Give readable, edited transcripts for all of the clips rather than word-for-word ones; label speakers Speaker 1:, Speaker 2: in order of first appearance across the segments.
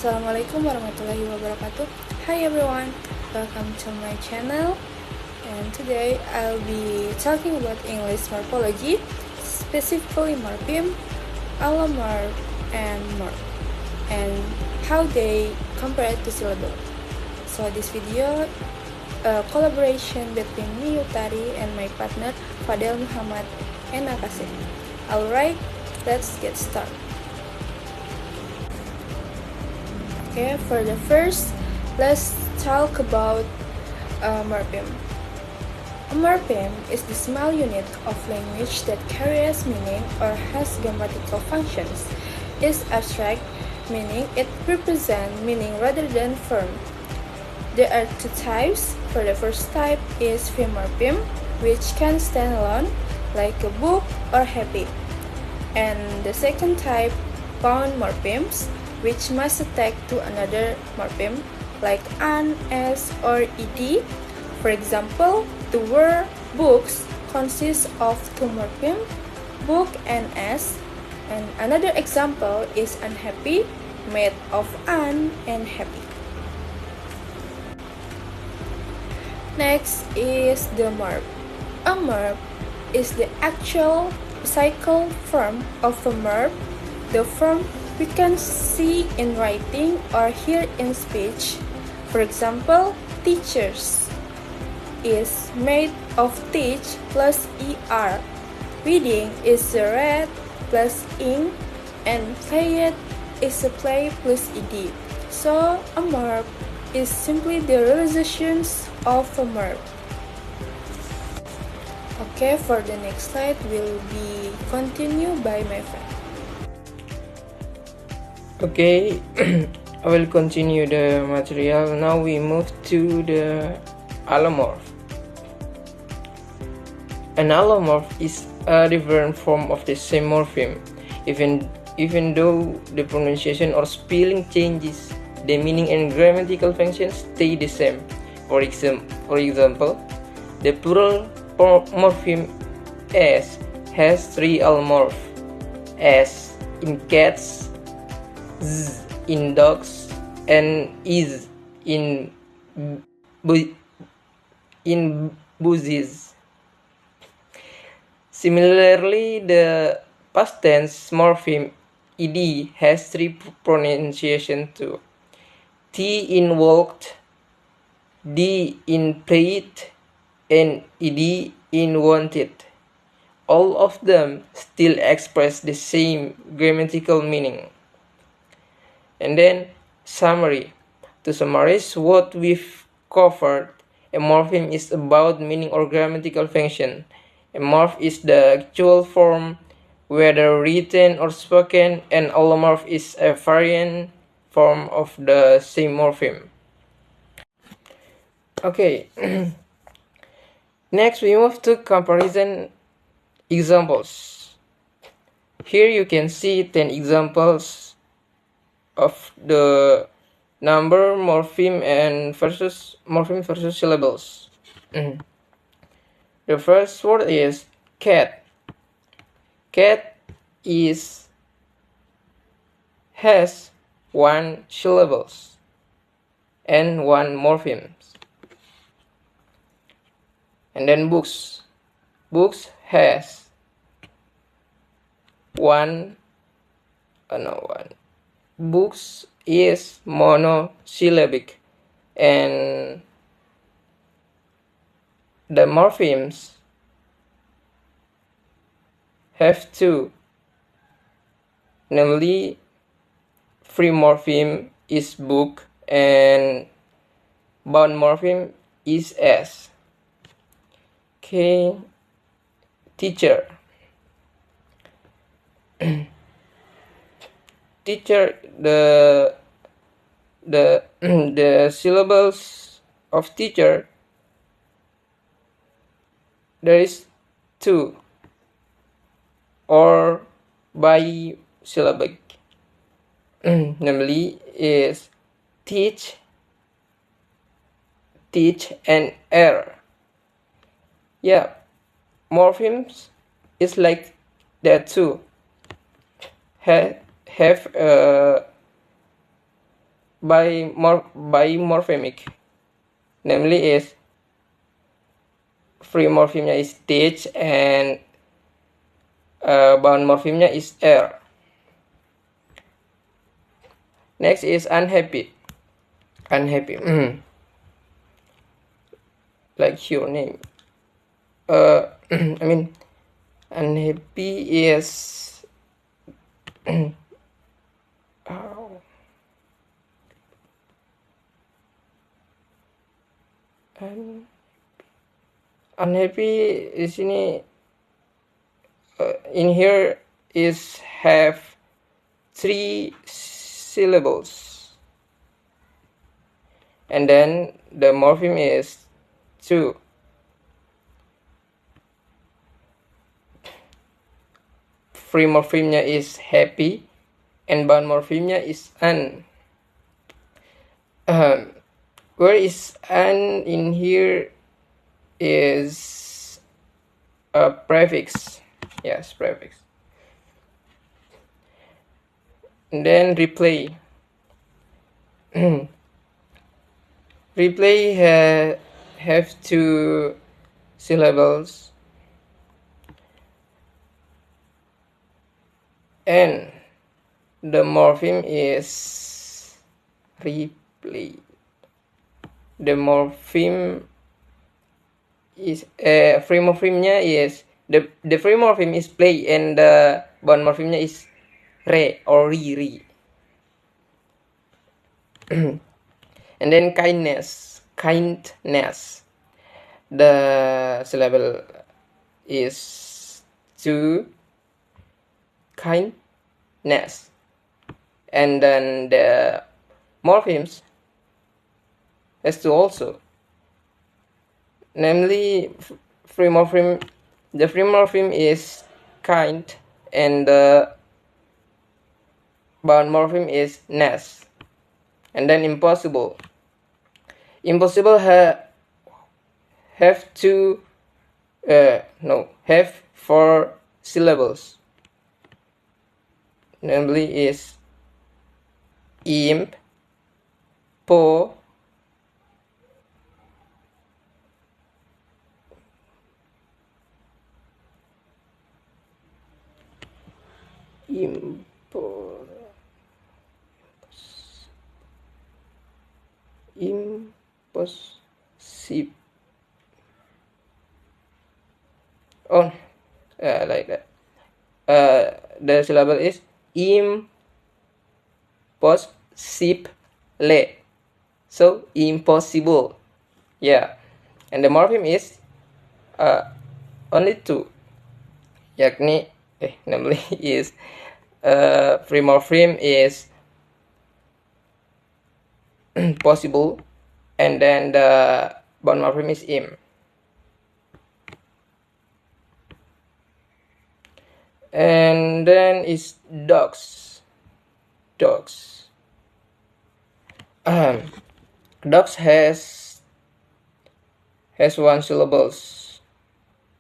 Speaker 1: Assalamualaikum warahmatullahi wabarakatuh. Hi everyone, welcome to my channel. And today I'll be talking about English morphology, specifically morpheme, allomorph, and morph, and how they compare to syllable. So this video, a collaboration between me, Utari, and my partner Fadel Muhammad and Akase. Alright, let's get started. Okay, for the first, let's talk about morpheme. A morpheme is the small unit of language that carries meaning or has grammatical functions. It's abstract, meaning it represents meaning rather than form. There are two types. For the first type is free morpheme, which can stand alone, like a book or happy. And the second type, bound morphemes, which must attach to another morpheme, like an, s, or ed. For example, the word books consists of two morphemes, book and s, and another example is unhappy, made of an and happy. Next is the morph. A morph is the actual physical form of a morph, the form we can see in writing or hear in speech. For example, teachers is made of teach plus er. Reading is read plus ing, and played is a play plus ed. So a morph is simply the realizations of a morph. Okay, for the next slide will be continued by my friend.
Speaker 2: Okay, I will continue the material. Now we move to the allomorph. An allomorph is a different form of the same morpheme. Even though the pronunciation or spelling changes, the meaning and grammatical functions stay the same. For example, the plural morpheme s has three allomorphs: s in cats, z in dogs, and is in buses. Similarly, the past tense morpheme ed has three pronunciations too: t in walked, d in played, and ed in wanted. All of them still express the same grammatical meaning. And then, summary. To summarize what we've covered, a morpheme is about meaning or grammatical function. A morph is the actual form, whether written or spoken, and allomorph is a variant form of the same morpheme. Okay, next we move to comparison examples. Here you can see 10 examples of the number morpheme versus syllables. The first word is cat. Cat has one syllables and one morpheme. And then books. Books has one. Books is monosyllabic, and the morphemes have two, namely free morpheme is book and bound morpheme is s. Okay, teacher. Teacher, the syllables of teacher, there is two or bisyllabic, namely is teach and er. Yeah, morphemes is like that too. Have bimorphemic, namely is free morphemnya is stage and bound morphemnya is air. Next is unhappy. Unhappy. Like your name. I mean, unhappy is unhappy di sini in here is have 3 syllables, and then the morpheme is 2. Free morphemnya is happy and bound morphemnya is un. Where is un in here is a prefix. Yes, prefix. And then replay. Replay have 2 syllables, and the morpheme is replay. The morpheme is free morphemnya is the free morpheme is play, and the bound morphemnya is re or re. And then kindness. The syllable is 2, kindness, and then the morphemes has 2 also, namely free morpheme. The free morpheme is kind, and the bound morpheme is ness. And then impossible. Impossible have 4 syllables, namely is imp, po, impossible. Like that. The syllable is impossible. So impossible. Yeah. And the morpheme is only 2. Yakni namely is free morpheme is possible, and then the bound morpheme is im. And then is dogs. Dogs has 1 syllables.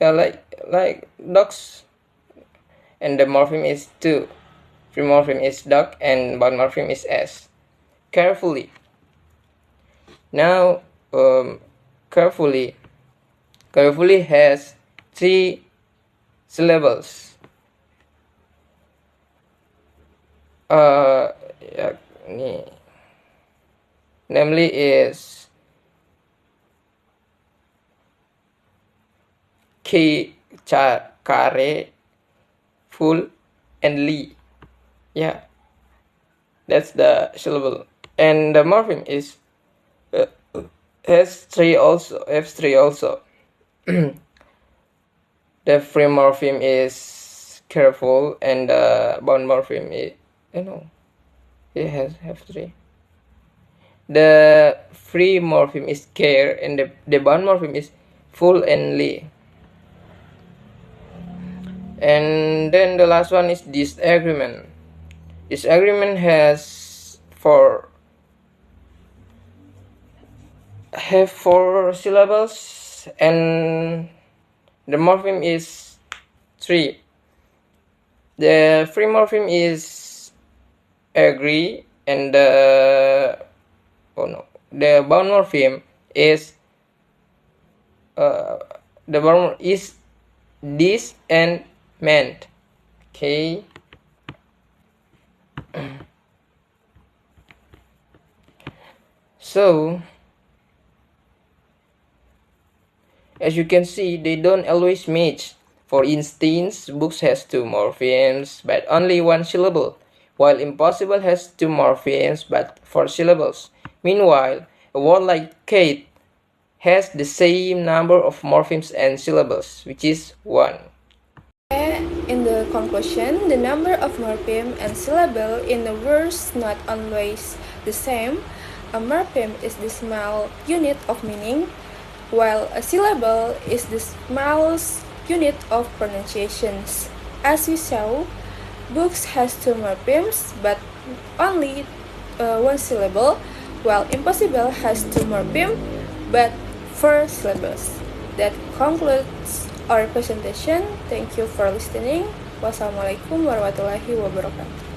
Speaker 2: Yeah, like dogs. And the morpheme is 2. Free morpheme is dog, and bound morpheme is s. Carefully. Now, carefully has 3 syllables. Namely is kare, full, and li. Yeah, that's the syllable. And the morpheme is has 3 also. The free morpheme is careful, and the bound morpheme is it have 3. The free morpheme is care, and the bound morpheme is full and li. And then the last one is disagreement. Disagreement has 4 syllables, and the morpheme is 3. The free morpheme is agree, and the the bound morpheme is this and meant. Okay. So as you can see, they don't always match. For instance, books has two morphemes but only one syllable, while impossible has two morphemes but four syllables. Meanwhile, a word like Kate has the same number of morphemes and syllables, which is 1.
Speaker 1: In the conclusion, the number of morpheme and syllable in a word is not always the same. A morpheme is the small unit of meaning, while a syllable is the smallest unit of pronunciations. As we saw, books has two morphemes but only one syllable, while impossible has two morphemes but four syllables. That concludes our presentation. Thank you for listening. Wassalamualaikum warahmatullahi wabarakatuh.